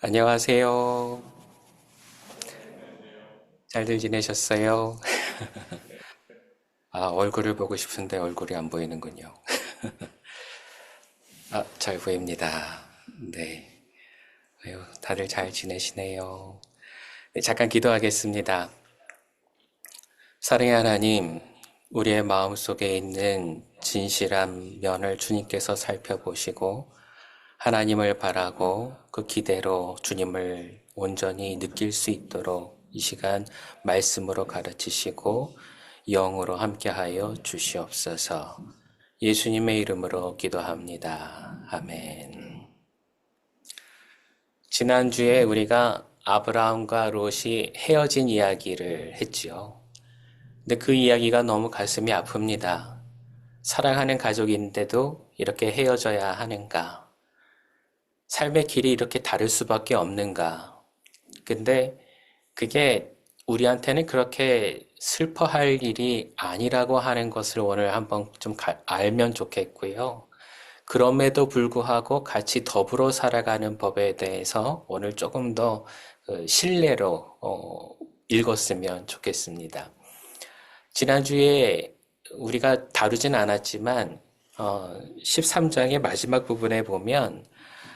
안녕하세요. 잘들 지내셨어요? 얼굴을 보고 싶은데 얼굴이 안 보이는군요. 잘 보입니다. 네. 아유, 다들 잘 지내시네요. 네, 잠깐 기도하겠습니다. 사랑의 하나님, 우리의 마음속에 있는 진실한 면을 주님께서 살펴보시고 하나님을 바라고 그 기대로 주님을 온전히 느낄 수 있도록 이 시간 말씀으로 가르치시고 영으로 함께하여 주시옵소서. 예수님의 이름으로 기도합니다. 아멘. 지난주에 우리가 아브라함과 롯이 헤어진 이야기를 했지요. 근데 그 이야기가 너무 가슴이 아픕니다. 사랑하는 가족인데도 이렇게 헤어져야 하는가? 삶의 길이 이렇게 다를 수밖에 없는가? 근데 그게 우리한테는 그렇게 슬퍼할 일이 아니라고 하는 것을 오늘 한번 좀 알면 좋겠고요. 그럼에도 불구하고 같이 더불어 살아가는 법에 대해서 오늘 조금 더 신뢰로 읽었으면 좋겠습니다. 지난주에 우리가 다루진 않았지만 13장의 마지막 부분에 보면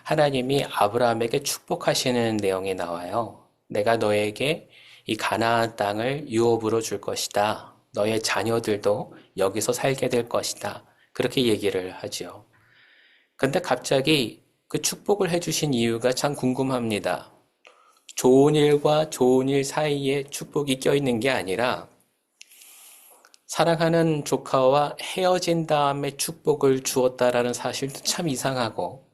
하나님이 아브라함에게 축복하시는 내용이 나와요. 내가 너에게 이 가나안 땅을 유업으로 줄 것이다. 너의 자녀들도 여기서 살게 될 것이다. 그렇게 얘기를 하죠. 근데 갑자기 그 축복을 해주신 이유가 참 궁금합니다. 좋은 일과 좋은 일 사이에 축복이 껴있는 게 아니라 사랑하는 조카와 헤어진 다음에 축복을 주었다라는 사실도 참 이상하고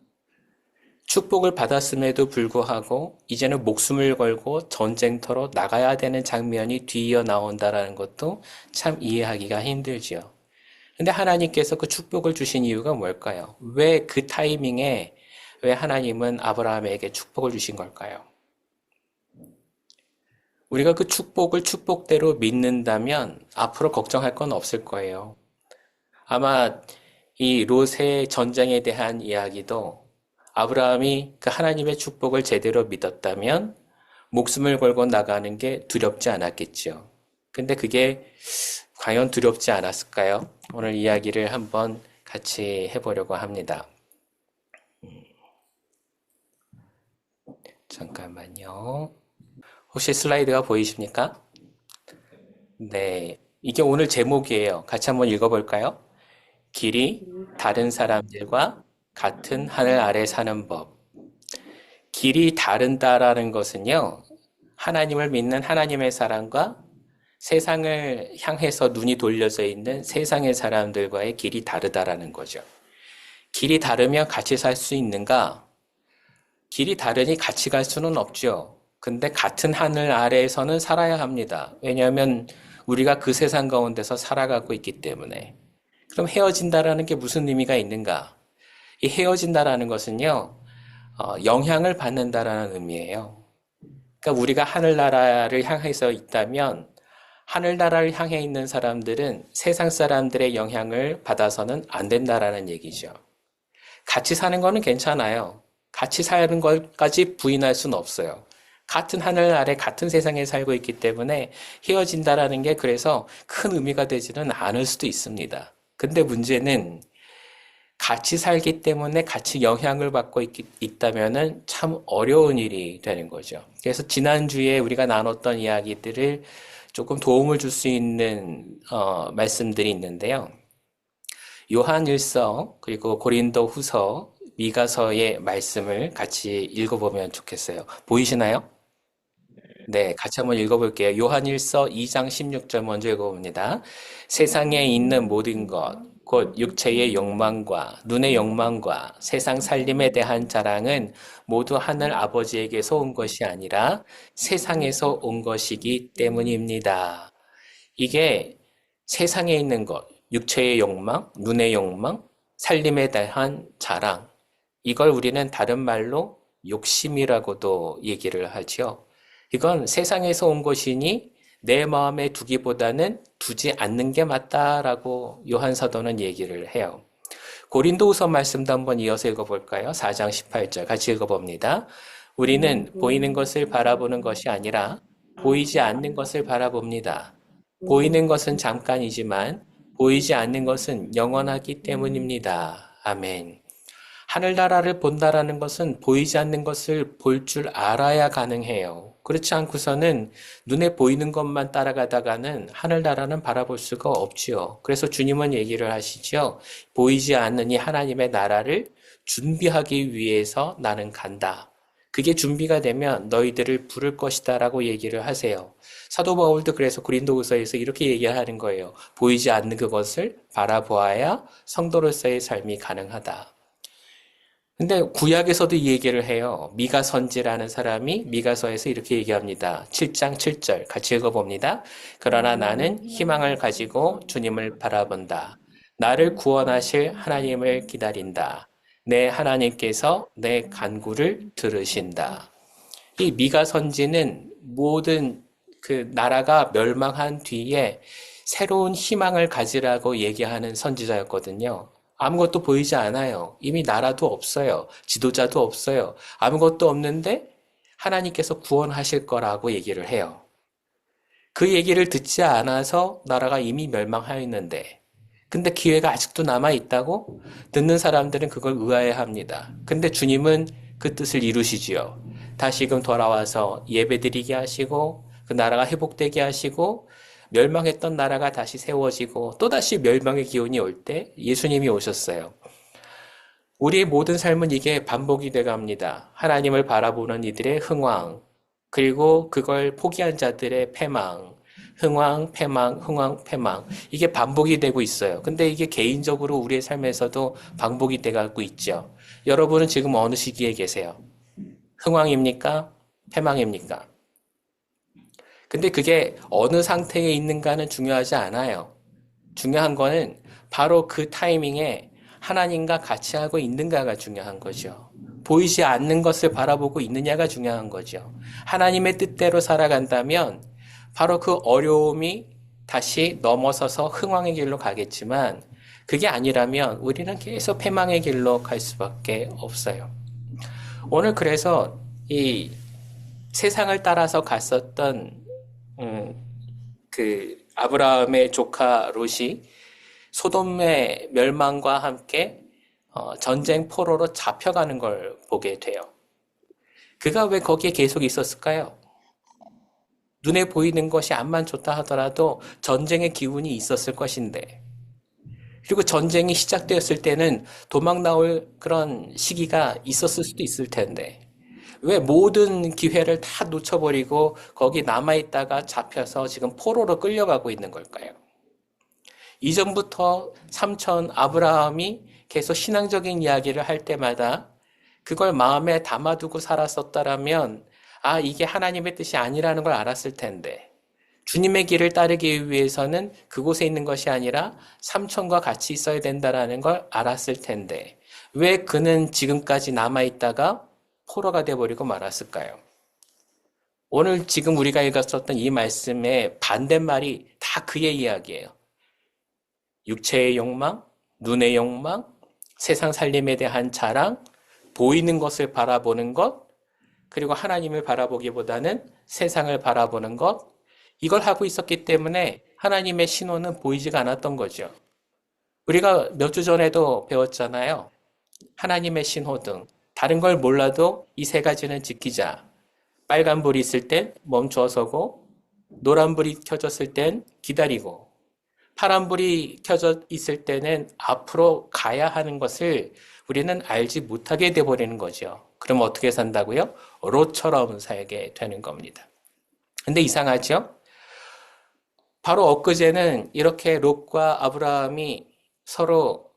축복을 받았음에도 불구하고 이제는 목숨을 걸고 전쟁터로 나가야 되는 장면이 뒤이어 나온다라는 것도 참 이해하기가 힘들지요. 근데 하나님께서 그 축복을 주신 이유가 뭘까요? 왜 그 타이밍에 왜 하나님은 아브라함에게 축복을 주신 걸까요? 우리가 그 축복을 축복대로 믿는다면 앞으로 걱정할 건 없을 거예요. 아마 이 롯의 전쟁에 대한 이야기도 아브라함이 그 하나님의 축복을 제대로 믿었다면 목숨을 걸고 나가는 게 두렵지 않았겠죠. 근데 그게 과연 두렵지 않았을까요? 오늘 이야기를 한번 같이 해보려고 합니다. 잠깐만요. 혹시 슬라이드가 보이십니까? 네. 이게 오늘 제목이에요. 같이 한번 읽어볼까요? 길이 다른 사람들과 같은 하늘 아래 사는 법. 길이 다른다라는 것은요, 하나님을 믿는 하나님의 사람과 세상을 향해서 눈이 돌려져 있는 세상의 사람들과의 길이 다르다라는 거죠. 길이 다르면 같이 살 수 있는가? 길이 다르니 같이 갈 수는 없죠. 근데 같은 하늘 아래에서는 살아야 합니다. 왜냐하면 우리가 그 세상 가운데서 살아가고 있기 때문에. 그럼 헤어진다라는 게 무슨 의미가 있는가? 이 헤어진다라는 것은요, 영향을 받는다라는 의미예요. 그러니까 우리가 하늘나라를 향해서 있다면 하늘나라를 향해 있는 사람들은 세상 사람들의 영향을 받아서는 안 된다라는 얘기죠. 같이 사는 거는 괜찮아요. 같이 사는 것까지 부인할 수는 없어요. 같은 하늘 아래 같은 세상에 살고 있기 때문에 헤어진다라는 게 그래서 큰 의미가 되지는 않을 수도 있습니다. 근데 문제는 같이 살기 때문에 같이 영향을 받고 있다면은 참 어려운 일이 되는 거죠. 그래서 지난주에 우리가 나눴던 이야기들을 조금 도움을 줄 수 있는 말씀들이 있는데요. 요한일서 그리고 고린도 후서 미가서의 말씀을 같이 읽어보면 좋겠어요. 보이시나요? 네, 같이 한번 읽어볼게요. 요한일서 2장 16절 먼저 읽어봅니다. 세상에 있는 모든 것, 곧 육체의 욕망과 눈의 욕망과 세상 살림에 대한 자랑은 모두 하늘 아버지에게서 온 것이 아니라 세상에서 온 것이기 때문입니다. 이게 세상에 있는 것, 육체의 욕망, 눈의 욕망, 살림에 대한 자랑, 이걸 우리는 다른 말로 욕심이라고도 얘기를 하죠. 이건 세상에서 온 것이니 내 마음에 두기보다는 두지 않는 게 맞다라고 요한 사도는 얘기를 해요. 고린도후서 말씀도 한번 이어서 읽어볼까요? 4장 18절 같이 읽어봅니다. 우리는 보이는 것을 바라보는 것이 아니라 보이지 않는 것을 바라봅니다. 보이는 것은 잠깐이지만 보이지 않는 것은 영원하기 때문입니다. 아멘. 하늘나라를 본다라는 것은 보이지 않는 것을 볼 줄 알아야 가능해요. 그렇지 않고서는 눈에 보이는 것만 따라가다가는 하늘나라는 바라볼 수가 없지요. 그래서 주님은 얘기를 하시죠. 보이지 않는 이 하나님의 나라를 준비하기 위해서 나는 간다. 그게 준비가 되면 너희들을 부를 것이다 라고 얘기를 하세요. 사도 바울도 그래서 고린도후서에서 이렇게 얘기하는 거예요. 보이지 않는 그것을 바라보아야 성도로서의 삶이 가능하다. 근데 구약에서도 이 얘기를 해요. 미가 선지라는 사람이 미가서에서 이렇게 얘기합니다. 7장 7절 같이 읽어봅니다. 그러나 나는 희망을 가지고 주님을 바라본다. 나를 구원하실 하나님을 기다린다. 내 하나님께서 내 간구를 들으신다. 이 미가 선지는 모든 그 나라가 멸망한 뒤에 새로운 희망을 가지라고 얘기하는 선지자였거든요. 아무것도 보이지 않아요. 이미 나라도 없어요. 지도자도 없어요. 아무것도 없는데 하나님께서 구원하실 거라고 얘기를 해요. 그 얘기를 듣지 않아서 나라가 이미 멸망하였는데 근데 기회가 아직도 남아있다고? 듣는 사람들은 그걸 의아해합니다. 근데 주님은 그 뜻을 이루시지요. 다시금 돌아와서 예배드리게 하시고 그 나라가 회복되게 하시고 멸망했던 나라가 다시 세워지고 또다시 멸망의 기운이 올 때 예수님이 오셨어요. 우리의 모든 삶은 이게 반복이 돼갑니다. 하나님을 바라보는 이들의 흥왕, 그리고 그걸 포기한 자들의 패망, 흥왕, 패망, 흥왕, 패망. 이게 반복이 되고 있어요. 근데 이게 개인적으로 우리의 삶에서도 반복이 돼가고 있죠. 여러분은 지금 어느 시기에 계세요? 흥왕입니까? 패망입니까? 근데 그게 어느 상태에 있는가는 중요하지 않아요. 중요한 거는 바로 그 타이밍에 하나님과 같이 하고 있는가가 중요한 거죠. 보이지 않는 것을 바라보고 있느냐가 중요한 거죠. 하나님의 뜻대로 살아간다면 바로 그 어려움이 다시 넘어서서 흥왕의 길로 가겠지만 그게 아니라면 우리는 계속 패망의 길로 갈 수밖에 없어요. 오늘 그래서 이 세상을 따라서 갔었던 그 아브라함의 조카 롯이 소돔의 멸망과 함께 전쟁 포로로 잡혀가는 걸 보게 돼요. 그가 왜 거기에 계속 있었을까요? 눈에 보이는 것이 암만 좋다 하더라도 전쟁의 기운이 있었을 것인데, 그리고 전쟁이 시작되었을 때는 도망 나올 그런 시기가 있었을 수도 있을 텐데, 왜 모든 기회를 다 놓쳐버리고 거기 남아있다가 잡혀서 지금 포로로 끌려가고 있는 걸까요? 이전부터 삼촌 아브라함이 계속 신앙적인 이야기를 할 때마다 그걸 마음에 담아두고 살았었다라면 이게 하나님의 뜻이 아니라는 걸 알았을 텐데 주님의 길을 따르기 위해서는 그곳에 있는 것이 아니라 삼촌과 같이 있어야 된다라는 걸 알았을 텐데 왜 그는 지금까지 남아있다가 포로가 돼버리고 말았을까요? 오늘 지금 우리가 읽었었던 이 말씀의 반대말이 다 그의 이야기예요. 육체의 욕망, 눈의 욕망, 세상 살림에 대한 자랑, 보이는 것을 바라보는 것, 그리고 하나님을 바라보기보다는 세상을 바라보는 것, 이걸 하고 있었기 때문에 하나님의 신호는 보이지가 않았던 거죠. 우리가 몇 주 전에도 배웠잖아요. 하나님의 신호등. 다른 걸 몰라도 이 세 가지는 지키자. 빨간불이 있을 땐 멈춰 서고, 노란불이 켜졌을 땐 기다리고, 파란불이 켜져 있을 때는 앞으로 가야 하는 것을 우리는 알지 못하게 돼버리는 거죠. 그럼 어떻게 산다고요? 롯처럼 살게 되는 겁니다. 근데 이상하죠? 바로 엊그제는 이렇게 롯과 아브라함이 서로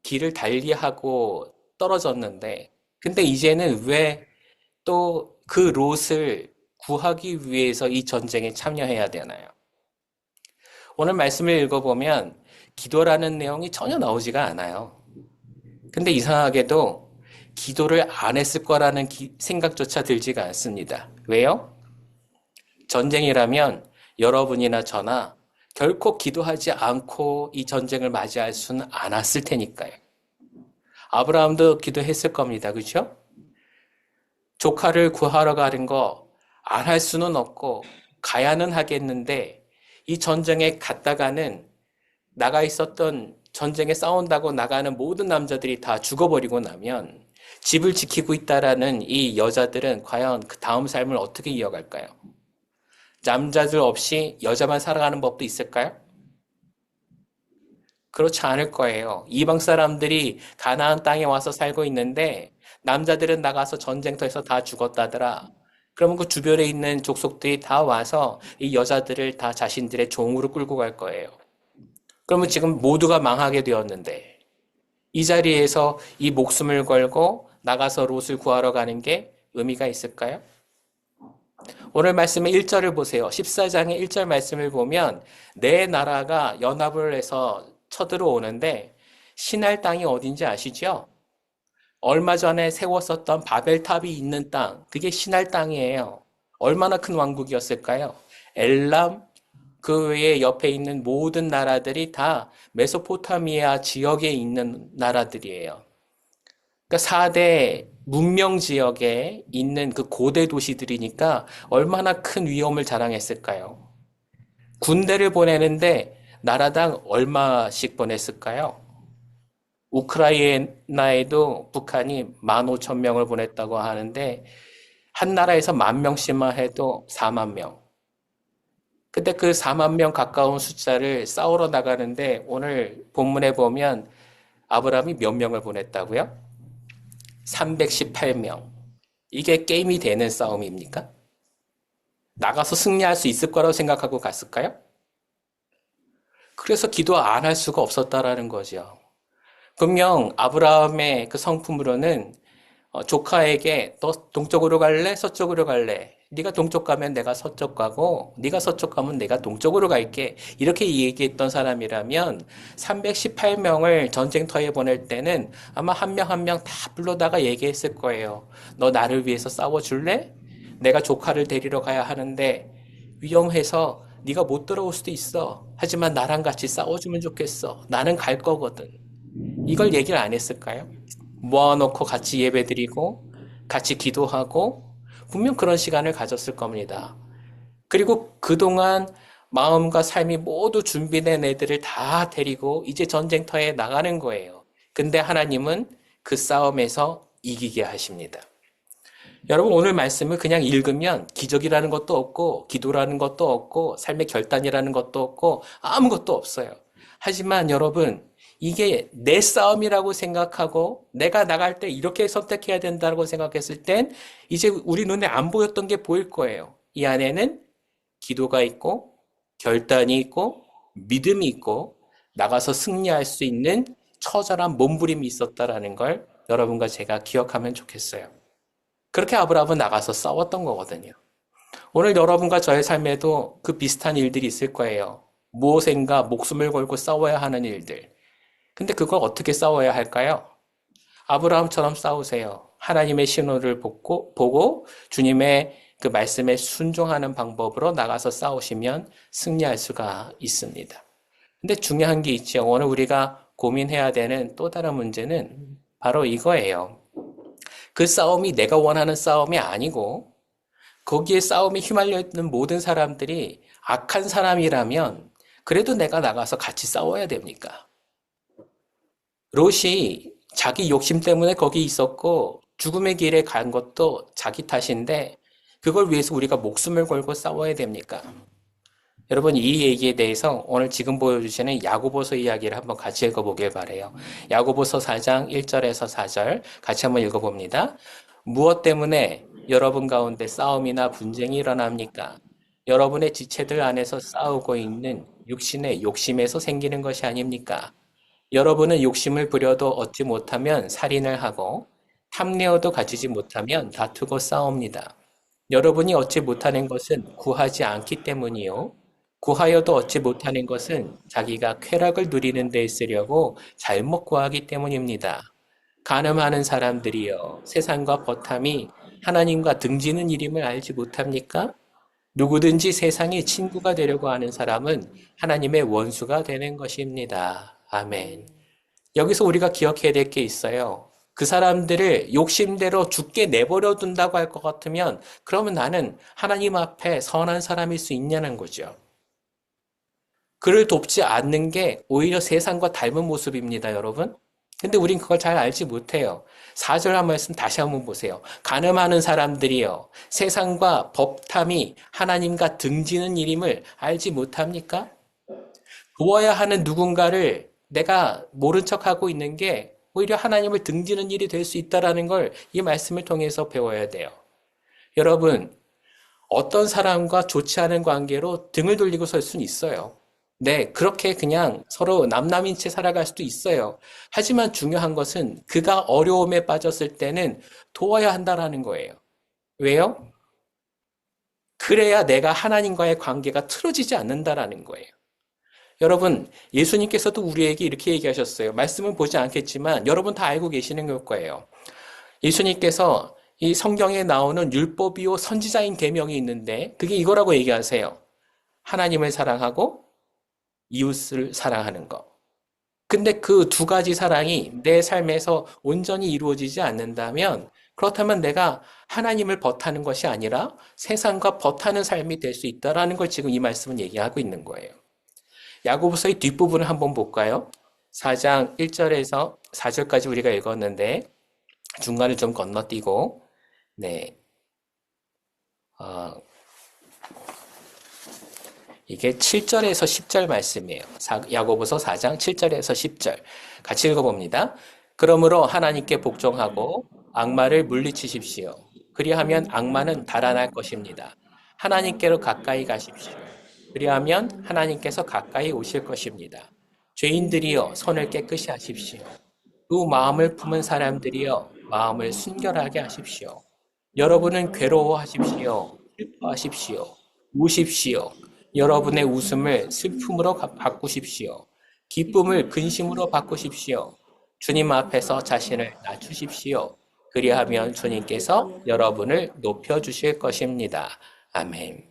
길을 달리하고 떨어졌는데, 근데 이제는 왜 또 그 롯을 구하기 위해서 이 전쟁에 참여해야 되나요? 오늘 말씀을 읽어보면 기도라는 내용이 전혀 나오지가 않아요. 근데 이상하게도 기도를 안 했을 거라는 생각조차 들지가 않습니다. 왜요? 전쟁이라면 여러분이나 저나 결코 기도하지 않고 이 전쟁을 맞이할 수는 않았을 테니까요. 아브라함도 기도했을 겁니다. 그렇죠? 조카를 구하러 가는 거 안 할 수는 없고 가야는 하겠는데 이 전쟁에 갔다가는 나가 있었던 전쟁에 싸운다고 나가는 모든 남자들이 다 죽어버리고 나면 집을 지키고 있다라는 이 여자들은 과연 그 다음 삶을 어떻게 이어갈까요? 남자들 없이 여자만 살아가는 법도 있을까요? 그렇지 않을 거예요. 이방 사람들이 가나안 땅에 와서 살고 있는데 남자들은 나가서 전쟁터에서 다 죽었다더라. 그러면 그 주변에 있는 족속들이 다 와서 이 여자들을 다 자신들의 종으로 끌고 갈 거예요. 그러면 지금 모두가 망하게 되었는데 이 자리에서 이 목숨을 걸고 나가서 롯을 구하러 가는 게 의미가 있을까요? 오늘 말씀의 1절을 보세요. 14장의 1절 말씀을 보면 내 나라가 연합을 해서 쳐들어오는데 신할 땅이 어딘지 아시죠? 얼마 전에 세웠었던 바벨탑이 있는 땅, 그게 신할 땅이에요. 얼마나 큰 왕국이었을까요? 엘람, 그 외에 옆에 있는 모든 나라들이 다 메소포타미아 지역에 있는 나라들이에요. 그러니까 4대 문명 지역에 있는 그 고대 도시들이니까 얼마나 큰 위험을 자랑했을까요? 군대를 보내는데 나라당 얼마씩 보냈을까요? 우크라이나에도 북한이 15,000명을 보냈다고 하는데 한 나라에서 10,000명씩만 해도 4만 명. 근데 그 4만 명 가까운 숫자를 싸우러 나가는데 오늘 본문에 보면 아브라함이 몇 명을 보냈다고요? 318명. 이게 게임이 되는 싸움입니까? 나가서 승리할 수 있을 거라고 생각하고 갔을까요? 그래서 기도 안 할 수가 없었다라는 거죠. 분명 아브라함의 그 성품으로는 조카에게 너 동쪽으로 갈래? 서쪽으로 갈래? 네가 동쪽 가면 내가 서쪽 가고 네가 서쪽 가면 내가 동쪽으로 갈게. 이렇게 얘기했던 사람이라면 318명을 전쟁터에 보낼 때는 아마 한 명 한 명 다 불러다가 얘기했을 거예요. 너 나를 위해서 싸워줄래? 내가 조카를 데리러 가야 하는데 위험해서 네가 못 들어올 수도 있어. 하지만 나랑 같이 싸워주면 좋겠어. 나는 갈 거거든. 이걸 얘기를 안 했을까요? 모아놓고 같이 예배드리고 같이 기도하고 분명 그런 시간을 가졌을 겁니다. 그리고 그동안 마음과 삶이 모두 준비된 애들을 다 데리고 이제 전쟁터에 나가는 거예요. 근데 하나님은 그 싸움에서 이기게 하십니다. 여러분 오늘 말씀을 그냥 읽으면 기적이라는 것도 없고 기도라는 것도 없고 삶의 결단이라는 것도 없고 아무것도 없어요. 하지만 여러분 이게 내 싸움이라고 생각하고 내가 나갈 때 이렇게 선택해야 된다고 생각했을 땐 이제 우리 눈에 안 보였던 게 보일 거예요. 이 안에는 기도가 있고 결단이 있고 믿음이 있고 나가서 승리할 수 있는 처절한 몸부림이 있었다라는 걸 여러분과 제가 기억하면 좋겠어요. 그렇게 아브라함은 나가서 싸웠던 거거든요. 오늘 여러분과 저의 삶에도 그 비슷한 일들이 있을 거예요. 무엇인가 목숨을 걸고 싸워야 하는 일들. 근데 그걸 어떻게 싸워야 할까요? 아브라함처럼 싸우세요. 하나님의 신호를 보고 주님의 그 말씀에 순종하는 방법으로 나가서 싸우시면 승리할 수가 있습니다. 근데 중요한 게 있죠. 오늘 우리가 고민해야 되는 또 다른 문제는 바로 이거예요. 그 싸움이 내가 원하는 싸움이 아니고 거기에 싸움에 휘말려 있는 모든 사람들이 악한 사람이라면 그래도 내가 나가서 같이 싸워야 됩니까? 롯이 자기 욕심 때문에 거기 있었고 죽음의 길에 간 것도 자기 탓인데 그걸 위해서 우리가 목숨을 걸고 싸워야 됩니까? 여러분 이 얘기에 대해서 오늘 지금 보여주시는 야고보서 이야기를 한번 같이 읽어보길 바래요. 야고보서 4장 1절에서 4절 같이 한번 읽어봅니다. 무엇 때문에 여러분 가운데 싸움이나 분쟁이 일어납니까? 여러분의 지체들 안에서 싸우고 있는 육신의 욕심에서 생기는 것이 아닙니까? 여러분은 욕심을 부려도 얻지 못하면 살인을 하고 탐내어도 가지지 못하면 다투고 싸웁니다. 여러분이 얻지 못하는 것은 구하지 않기 때문이요. 구하여도 얻지 못하는 것은 자기가 쾌락을 누리는 데 쓰려고 잘못 구하기 때문입니다. 간음하는 사람들이여 세상과 버탐이 하나님과 등지는 일임을 알지 못합니까? 누구든지 세상의 친구가 되려고 하는 사람은 하나님의 원수가 되는 것입니다. 아멘. 여기서 우리가 기억해야 될 게 있어요. 그 사람들을 욕심대로 죽게 내버려 둔다고 할 것 같으면 그러면 나는 하나님 앞에 선한 사람일 수 있냐는 거죠. 그를 돕지 않는 게 오히려 세상과 닮은 모습입니다, 여러분. 근데 우린 그걸 잘 알지 못해요. 4절 한 말씀 다시 한번 보세요. 가늠하는 사람들이요. 세상과 법탐이 하나님과 등지는 일임을 알지 못합니까? 도와야 하는 누군가를 내가 모른 척하고 있는 게 오히려 하나님을 등지는 일이 될 수 있다라는 걸 이 말씀을 통해서 배워야 돼요. 여러분, 어떤 사람과 좋지 않은 관계로 등을 돌리고 설 수는 있어요. 네, 그렇게 그냥 서로 남남인 채 살아갈 수도 있어요. 하지만 중요한 것은 그가 어려움에 빠졌을 때는 도와야 한다라는 거예요. 왜요? 그래야 내가 하나님과의 관계가 틀어지지 않는다라는 거예요. 여러분, 예수님께서도 우리에게 이렇게 얘기하셨어요. 말씀은 보지 않겠지만 여러분 다 알고 계시는 걸 거예요. 예수님께서 이 성경에 나오는 율법이요 선지자인 계명이 있는데 그게 이거라고 얘기하세요. 하나님을 사랑하고 이웃을 사랑하는 것. 근데 그 두 가지 사랑이 내 삶에서 온전히 이루어지지 않는다면 그렇다면 내가 하나님을 버타는 것이 아니라 세상과 버타는 삶이 될 수 있다라는 걸 지금 이 말씀은 얘기하고 있는 거예요. 야고보서의 뒷부분을 한번 볼까요? 4장 1절에서 4절까지 우리가 읽었는데 중간을 좀 건너뛰고 네. 어, 이게 7절에서 10절 말씀이에요. 야고보서 4장 7절에서 10절. 같이 읽어봅니다. 그러므로 하나님께 복종하고 악마를 물리치십시오. 그리하면 악마는 달아날 것입니다. 하나님께로 가까이 가십시오. 그리하면 하나님께서 가까이 오실 것입니다. 죄인들이여 손을 깨끗이 하십시오. 두 마음을 품은 사람들이여 마음을 순결하게 하십시오. 여러분은 괴로워하십시오. 슬퍼하십시오. 우십시오. 여러분의 웃음을 슬픔으로 바꾸십시오. 기쁨을 근심으로 바꾸십시오. 주님 앞에서 자신을 낮추십시오. 그리하면 주님께서 여러분을 높여주실 것입니다. 아멘.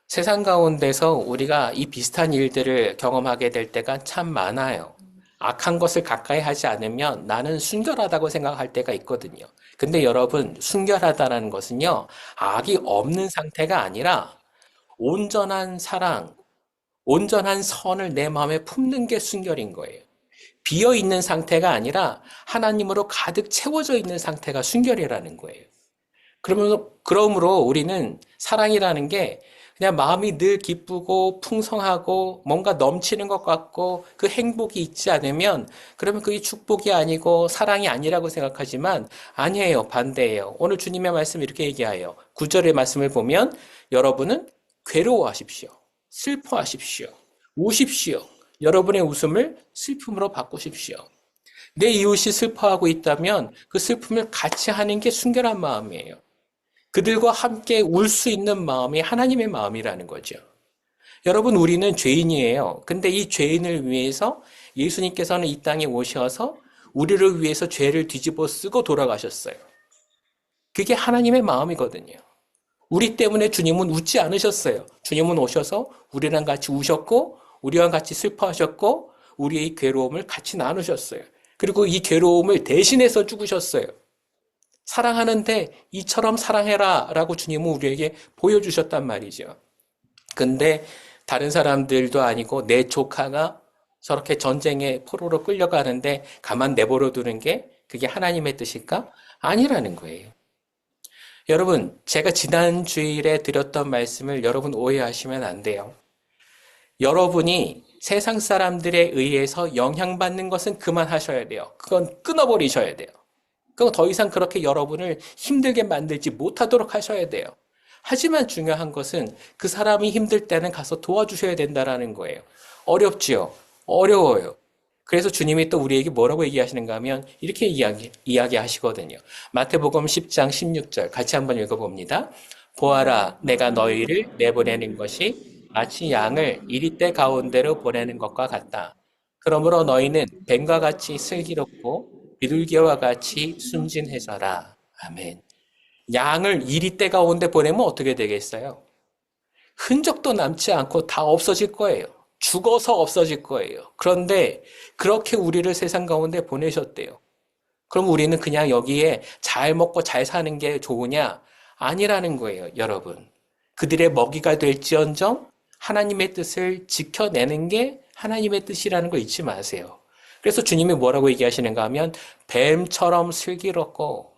세상 가운데서 우리가 이 비슷한 일들을 경험하게 될 때가 참 많아요. 악한 것을 가까이 하지 않으면 나는 순결하다고 생각할 때가 있거든요. 근데 여러분, 순결하다는 것은요, 악이 없는 상태가 아니라 온전한 사랑, 온전한 선을 내 마음에 품는 게 순결인 거예요. 비어 있는 상태가 아니라 하나님으로 가득 채워져 있는 상태가 순결이라는 거예요. 그러므로 우리는 사랑이라는 게 그냥 마음이 늘 기쁘고 풍성하고 뭔가 넘치는 것 같고 그 행복이 있지 않으면 그러면 그게 축복이 아니고 사랑이 아니라고 생각하지만 아니에요. 반대예요. 오늘 주님의 말씀 이렇게 얘기해요. 9절의 말씀을 보면 여러분은 괴로워하십시오. 슬퍼하십시오. 우십시오. 여러분의 웃음을 슬픔으로 바꾸십시오. 내 이웃이 슬퍼하고 있다면 그 슬픔을 같이 하는 게 순결한 마음이에요. 그들과 함께 울 수 있는 마음이 하나님의 마음이라는 거죠. 여러분, 우리는 죄인이에요. 근데 이 죄인을 위해서 예수님께서는 이 땅에 오셔서 우리를 위해서 죄를 뒤집어 쓰고 돌아가셨어요. 그게 하나님의 마음이거든요. 우리 때문에 주님은 웃지 않으셨어요. 주님은 오셔서 우리랑 같이 우셨고, 우리와 같이 슬퍼하셨고, 우리의 괴로움을 같이 나누셨어요. 그리고 이 괴로움을 대신해서 죽으셨어요. 사랑하는데 이처럼 사랑해라 라고 주님은 우리에게 보여주셨단 말이죠. 근데 다른 사람들도 아니고 내 조카가 저렇게 전쟁의 포로로 끌려가는데 가만 내버려 두는 게 그게 하나님의 뜻일까? 아니라는 거예요. 여러분, 제가 지난 주일에 드렸던 말씀을 여러분 오해하시면 안 돼요. 여러분이 세상 사람들에 의해서 영향받는 것은 그만하셔야 돼요. 그건 끊어버리셔야 돼요. 그럼 더 이상 그렇게 여러분을 힘들게 만들지 못하도록 하셔야 돼요. 하지만 중요한 것은 그 사람이 힘들 때는 가서 도와주셔야 된다는 거예요. 어렵지요? 어려워요. 그래서 주님이 또 우리에게 뭐라고 얘기하시는가 하면 이렇게 이야기하시거든요. 마태복음 10장 16절 같이 한번 읽어봅니다. 보아라, 내가 너희를 내보내는 것이 마치 양을 이리떼 가운데로 보내는 것과 같다. 그러므로 너희는 뱀과 같이 슬기롭고 비둘기와 같이 순진해져라. 아멘. 양을 이리떼 가운데 보내면 어떻게 되겠어요? 흔적도 남지 않고 다 없어질 거예요. 죽어서 없어질 거예요. 그런데 그렇게 우리를 세상 가운데 보내셨대요. 그럼 우리는 그냥 여기에 잘 먹고 잘 사는 게 좋으냐? 아니라는 거예요, 여러분. 그들의 먹이가 될지언정 하나님의 뜻을 지켜내는 게 하나님의 뜻이라는 거 잊지 마세요. 그래서 주님이 뭐라고 얘기하시는가 하면 뱀처럼 슬기롭고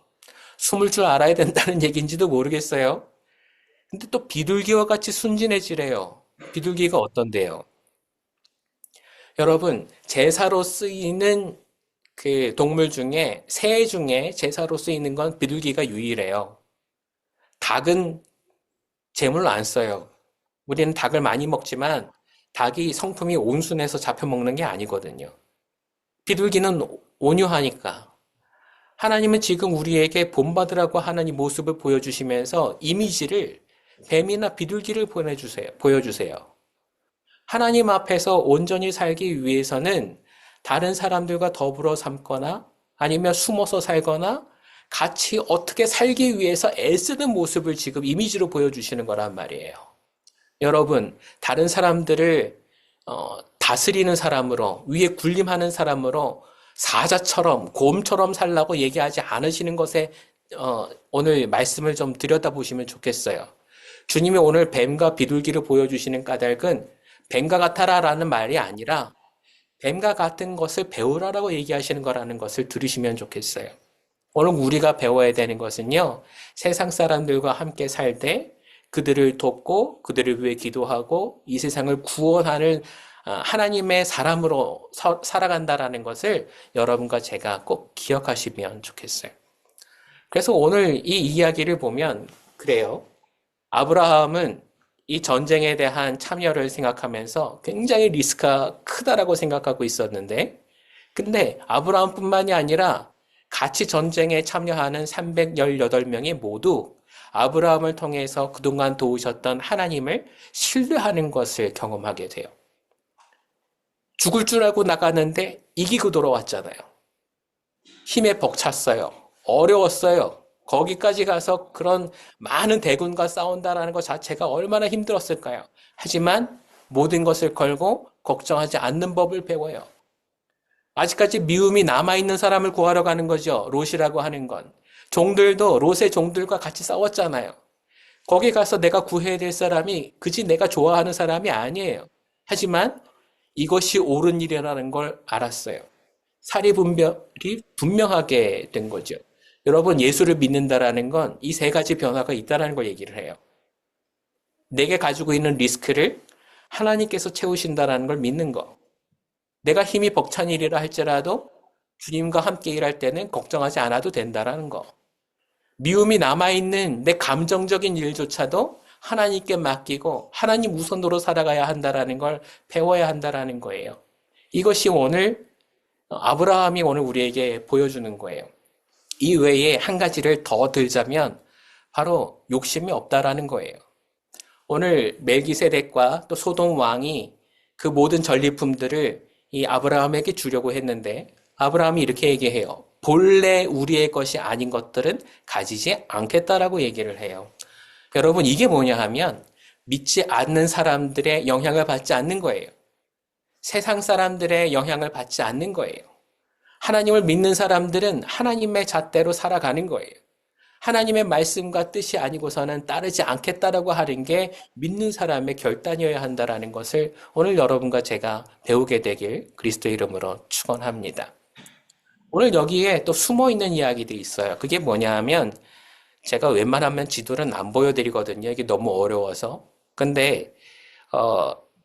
숨을 줄 알아야 된다는 얘기인지도 모르겠어요. 근데 또 비둘기와 같이 순진해지래요. 비둘기가 어떤데요? 여러분, 제사로 쓰이는 그 동물 중에, 새 중에 제사로 쓰이는 건 비둘기가 유일해요. 닭은 제물로 안 써요. 우리는 닭을 많이 먹지만 닭이 성품이 온순해서 잡혀 먹는 게 아니거든요. 비둘기는 온유하니까. 하나님은 지금 우리에게 본받으라고 하는 이 모습을 보여주시면서 이미지를 뱀이나 비둘기를 보여주세요. 하나님 앞에서 온전히 살기 위해서는 다른 사람들과 더불어 삶거나 아니면 숨어서 살거나 같이 어떻게 살기 위해서 애쓰는 모습을 지금 이미지로 보여주시는 거란 말이에요. 여러분, 다른 사람들을 다스리는 사람으로, 위에 군림하는 사람으로 사자처럼, 곰처럼 살라고 얘기하지 않으시는 것에 오늘 말씀을 좀 들여다보시면 좋겠어요. 주님이 오늘 뱀과 비둘기를 보여주시는 까닭은 뱀과 같아라라는 말이 아니라 뱀과 같은 것을 배우라라고 얘기하시는 거라는 것을 들으시면 좋겠어요. 오늘 우리가 배워야 되는 것은요, 세상 사람들과 함께 살 때 그들을 돕고 그들을 위해 기도하고 이 세상을 구원하는 하나님의 사람으로 살아간다라는 것을 여러분과 제가 꼭 기억하시면 좋겠어요. 그래서 오늘 이 이야기를 보면 그래요. 아브라함은 이 전쟁에 대한 참여를 생각하면서 굉장히 리스크가 크다라고 생각하고 있었는데, 근데 아브라함뿐만이 아니라 같이 전쟁에 참여하는 318명이 모두 아브라함을 통해서 그동안 도우셨던 하나님을 신뢰하는 것을 경험하게 돼요. 죽을 줄 알고 나갔는데 이기고 돌아왔잖아요. 힘에 벅찼어요. 어려웠어요. 거기까지 가서 그런 많은 대군과 싸운다라는 것 자체가 얼마나 힘들었을까요? 하지만 모든 것을 걸고 걱정하지 않는 법을 배워요. 아직까지 미움이 남아있는 사람을 구하러 가는 거죠. 롯이라고 하는 건. 종들도 롯의 종들과 같이 싸웠잖아요. 거기 가서 내가 구해야 될 사람이 그지 내가 좋아하는 사람이 아니에요. 하지만 이것이 옳은 일이라는 걸 알았어요. 사리 분별이 분명하게 된 거죠. 여러분, 예수를 믿는다라는 건 이 세 가지 변화가 있다는 걸 얘기를 해요. 내게 가지고 있는 리스크를 하나님께서 채우신다라는 걸 믿는 거. 내가 힘이 벅찬 일이라 할지라도 주님과 함께 일할 때는 걱정하지 않아도 된다라는 거. 미움이 남아있는 내 감정적인 일조차도 하나님께 맡기고 하나님 우선으로 살아가야 한다라는 걸 배워야 한다라는 거예요. 이것이 오늘 아브라함이 오늘 우리에게 보여주는 거예요. 이 외에 한 가지를 더 들자면 바로 욕심이 없다라는 거예요. 오늘 멜기세덱과 또 소돔 왕이 그 모든 전리품들을 이 아브라함에게 주려고 했는데 아브라함이 이렇게 얘기해요. 본래 우리의 것이 아닌 것들은 가지지 않겠다라고 얘기를 해요. 여러분, 이게 뭐냐 하면 믿지 않는 사람들의 영향을 받지 않는 거예요. 세상 사람들의 영향을 받지 않는 거예요. 하나님을 믿는 사람들은 하나님의 잣대로 살아가는 거예요. 하나님의 말씀과 뜻이 아니고서는 따르지 않겠다라고 하는 게 믿는 사람의 결단이어야 한다라는 것을 오늘 여러분과 제가 배우게 되길 그리스도 이름으로 축원합니다. 오늘 여기에 또 숨어 있는 이야기들이 있어요. 그게 뭐냐 하면 제가 웬만하면 지도는 안 보여드리거든요. 이게 너무 어려워서. 근데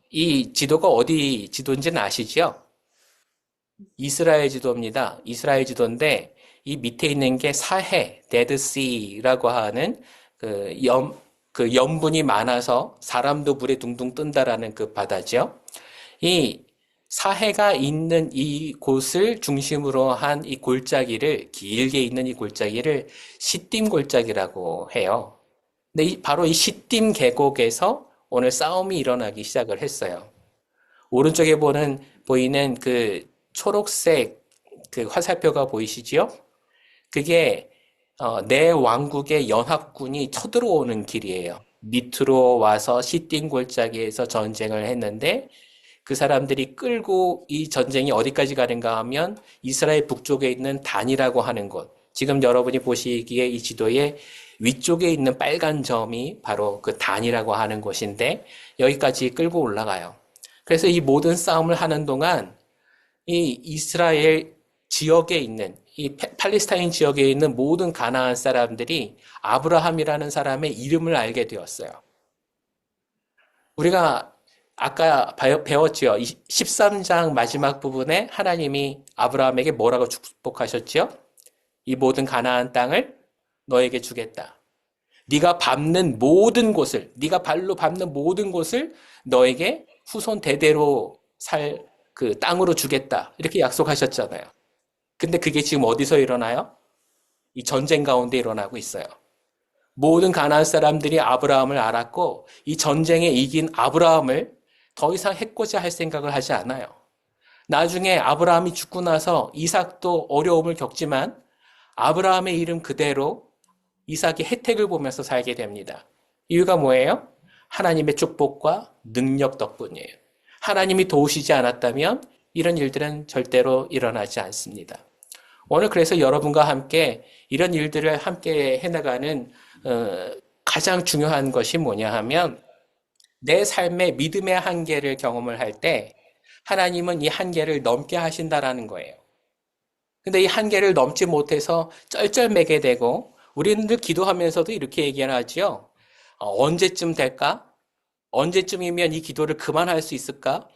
이 지도가 어디 지도인지는 아시죠? 이스라엘 지도입니다. 이스라엘 지도인데 이 밑에 있는 게 사해, 데드시라고 하는 그 염분이 많아서 사람도 물에 둥둥 뜬다라는 그 바다죠. 이 사해가 있는 이 곳을 중심으로 한 이 골짜기를 길게 있는 이 골짜기를 시딤 골짜기라고 해요. 근데 바로 이 시딤 계곡에서 오늘 싸움이 일어나기 시작을 했어요. 오른쪽에 보이는 그 초록색 그 화살표가 보이시지요? 그게 내 왕국의 연합군이 쳐들어오는 길이에요. 밑으로 와서 시딤 골짜기에서 전쟁을 했는데 그 사람들이 끌고 이 전쟁이 어디까지 가는가 하면 이스라엘 북쪽에 있는 단이라고 하는 곳. 지금 여러분이 보시기에 이 지도의 위쪽에 있는 빨간 점이 바로 그 단이라고 하는 곳인데 여기까지 끌고 올라가요. 그래서 이 모든 싸움을 하는 동안 이 이스라엘 지역에 있는 이 팔레스타인 지역에 있는 모든 가나안 사람들이 아브라함이라는 사람의 이름을 알게 되었어요. 우리가 아까 배웠죠. 13장 마지막 부분에 하나님이 아브라함에게 뭐라고 축복하셨죠? 이 모든 가나안 땅을 너에게 주겠다. 네가 밟는 모든 곳을, 네가 발로 밟는 모든 곳을 너에게 후손 대대로 살 그 땅으로 주겠다. 이렇게 약속하셨잖아요. 근데 그게 지금 어디서 일어나요? 이 전쟁 가운데 일어나고 있어요. 모든 가나안 사람들이 아브라함을 알았고 이 전쟁에 이긴 아브라함을 더 이상 해코지 할 생각을 하지 않아요. 나중에 아브라함이 죽고 나서 이삭도 어려움을 겪지만 아브라함의 이름 그대로 이삭이 혜택을 보면서 살게 됩니다. 이유가 뭐예요? 하나님의 축복과 능력 덕분이에요. 하나님이 도우시지 않았다면 이런 일들은 절대로 일어나지 않습니다. 오늘 그래서 여러분과 함께 이런 일들을 함께 해나가는 가장 중요한 것이 뭐냐 하면 내 삶의 믿음의 한계를 경험을 할 때 하나님은 이 한계를 넘게 하신다라는 거예요. 근데 이 한계를 넘지 못해서 쩔쩔매게 되고 우리는 늘 기도하면서도 이렇게 얘기를 하지요. 언제쯤 될까? 언제쯤이면 이 기도를 그만할 수 있을까?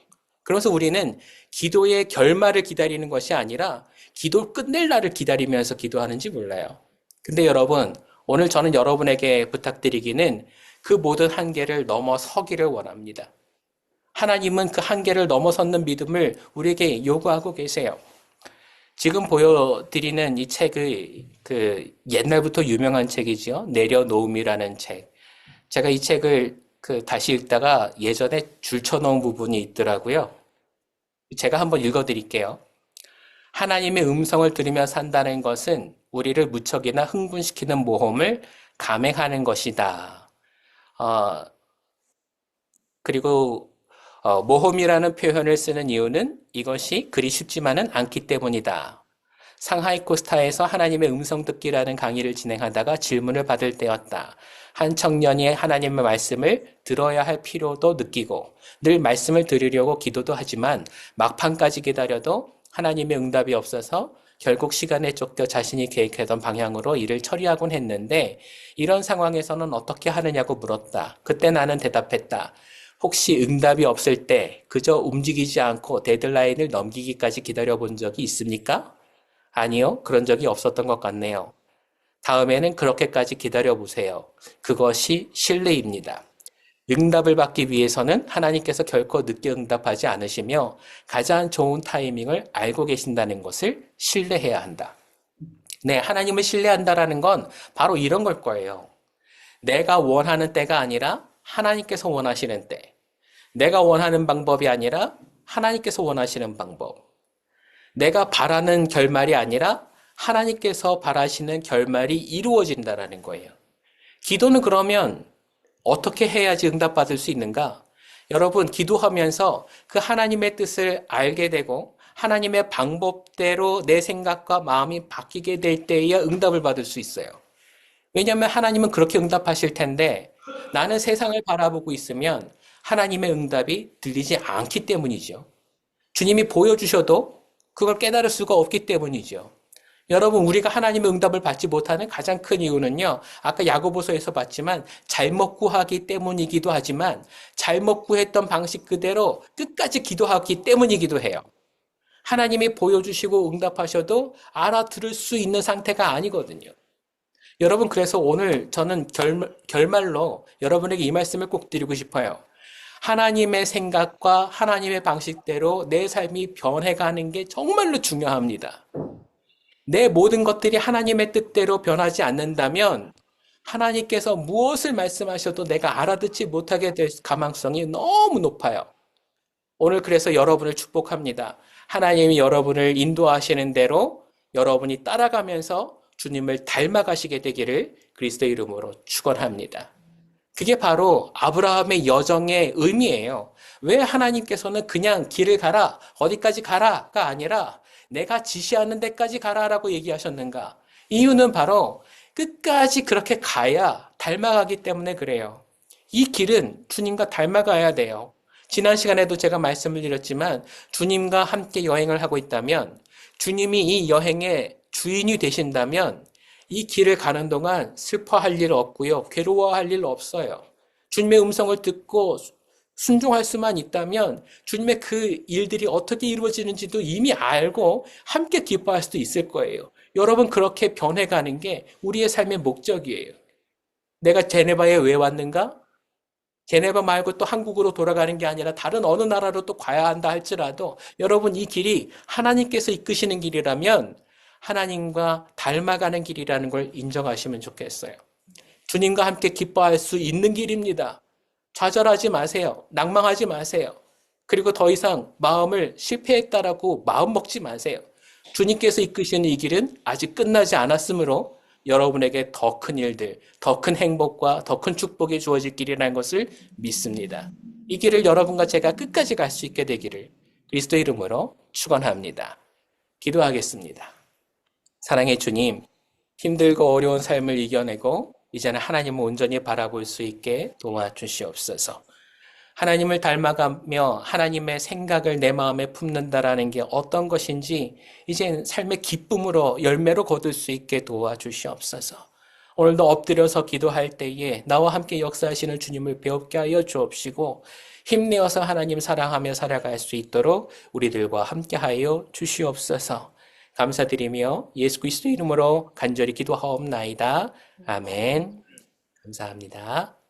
그래서 우리는 기도의 결말을 기다리는 것이 아니라 기도 끝낼 날을 기다리면서 기도하는지 몰라요. 근데 여러분, 오늘 저는 여러분에게 부탁드리기는 그 모든 한계를 넘어서기를 원합니다. 하나님은 그 한계를 넘어섰는 믿음을 우리에게 요구하고 계세요. 지금 보여드리는 이 책의 그 옛날부터 유명한 책이지요. 내려놓음이라는 책. 제가 이 책을 다시 읽다가 예전에 줄쳐놓은 부분이 있더라고요. 제가 한번 읽어드릴게요. 하나님의 음성을 들으며 산다는 것은 우리를 무척이나 흥분시키는 모험을 감행하는 것이다. 그리고 모험이라는 표현을 쓰는 이유는 이것이 그리 쉽지만은 않기 때문이다. 상하이 코스타에서 하나님의 음성 듣기라는 강의를 진행하다가 질문을 받을 때였다. 한 청년이 하나님의 말씀을 들어야 할 필요도 느끼고 늘 말씀을 들으려고 기도도 하지만 막판까지 기다려도 하나님의 응답이 없어서 결국 시간에 쫓겨 자신이 계획하던 방향으로 일을 처리하곤 했는데 이런 상황에서는 어떻게 하느냐고 물었다. 그때 나는 대답했다. 혹시 응답이 없을 때 그저 움직이지 않고 데드라인을 넘기기까지 기다려본 적이 있습니까? 아니요, 그런 적이 없었던 것 같네요. 다음에는 그렇게까지 기다려보세요. 그것이 신뢰입니다. 응답을 받기 위해서는 하나님께서 결코 늦게 응답하지 않으시며 가장 좋은 타이밍을 알고 계신다는 것을 신뢰해야 한다. 네, 하나님을 신뢰한다라는 건 바로 이런 걸 거예요. 내가 원하는 때가 아니라 하나님께서 원하시는 때. 내가 원하는 방법이 아니라 하나님께서 원하시는 방법. 내가 바라는 결말이 아니라 하나님께서 바라시는 결말이 이루어진다라는 거예요. 기도는 그러면 어떻게 해야지 응답받을 수 있는가? 여러분, 기도하면서 그 하나님의 뜻을 알게 되고 하나님의 방법대로 내 생각과 마음이 바뀌게 될 때에야 응답을 받을 수 있어요. 왜냐하면 하나님은 그렇게 응답하실 텐데 나는 세상을 바라보고 있으면 하나님의 응답이 들리지 않기 때문이죠. 주님이 보여주셔도 그걸 깨달을 수가 없기 때문이죠. 여러분, 우리가 하나님의 응답을 받지 못하는 가장 큰 이유는요, 아까 야고보서에서 봤지만 잘못 구하기 때문이기도 하지만 잘못 구했던 방식 그대로 끝까지 기도하기 때문이기도 해요. 하나님이 보여주시고 응답하셔도 알아들을 수 있는 상태가 아니거든요. 여러분, 그래서 오늘 저는 결말로 여러분에게 이 말씀을 꼭 드리고 싶어요. 하나님의 생각과 하나님의 방식대로 내 삶이 변해가는 게 정말로 중요합니다. 내 모든 것들이 하나님의 뜻대로 변하지 않는다면 하나님께서 무엇을 말씀하셔도 내가 알아듣지 못하게 될 가망성이 너무 높아요. 오늘 그래서 여러분을 축복합니다. 하나님이 여러분을 인도하시는 대로 여러분이 따라가면서 주님을 닮아가시게 되기를 그리스도의 이름으로 축원합니다. 그게 바로 아브라함의 여정의 의미예요. 왜 하나님께서는 그냥 길을 가라, 어디까지 가라가 아니라 내가 지시하는 데까지 가라라고 얘기하셨는가? 이유는 바로 끝까지 그렇게 가야 닮아가기 때문에 그래요. 이 길은 주님과 닮아가야 돼요. 지난 시간에도 제가 말씀을 드렸지만 주님과 함께 여행을 하고 있다면 주님이 이 여행의 주인이 되신다면 이 길을 가는 동안 슬퍼할 일 없고요. 괴로워할 일 없어요. 주님의 음성을 듣고 순종할 수만 있다면 주님의 그 일들이 어떻게 이루어지는지도 이미 알고 함께 기뻐할 수도 있을 거예요. 여러분 그렇게 변해가는 게 우리의 삶의 목적이에요. 내가 제네바에 왜 왔는가? 제네바 말고 또 한국으로 돌아가는 게 아니라 다른 어느 나라로 또 가야 한다 할지라도 여러분 이 길이 하나님께서 이끄시는 길이라면 하나님과 닮아가는 길이라는 걸 인정하시면 좋겠어요. 주님과 함께 기뻐할 수 있는 길입니다. 좌절하지 마세요. 낭망하지 마세요. 그리고 더 이상 마음을 실패했다라고 마음 먹지 마세요. 주님께서 이끄시는 이 길은 아직 끝나지 않았으므로 여러분에게 더 큰 일들, 더 큰 행복과 더 큰 축복이 주어질 길이라는 것을 믿습니다. 이 길을 여러분과 제가 끝까지 갈 수 있게 되기를 그리스도 이름으로 축원합니다. 기도하겠습니다. 사랑의 주님, 힘들고 어려운 삶을 이겨내고 이제는 하나님을 온전히 바라볼 수 있게 도와주시옵소서. 하나님을 닮아가며 하나님의 생각을 내 마음에 품는다라는 게 어떤 것인지 이제 삶의 기쁨으로 열매로 거둘 수 있게 도와주시옵소서. 오늘도 엎드려서 기도할 때에 나와 함께 역사하시는 주님을 배웁게 하여 주옵시고 힘내어서 하나님 사랑하며 살아갈 수 있도록 우리들과 함께 하여 주시옵소서. 감사드리며 예수 그리스도 이름으로 간절히 기도하옵나이다. 아멘. 감사합니다.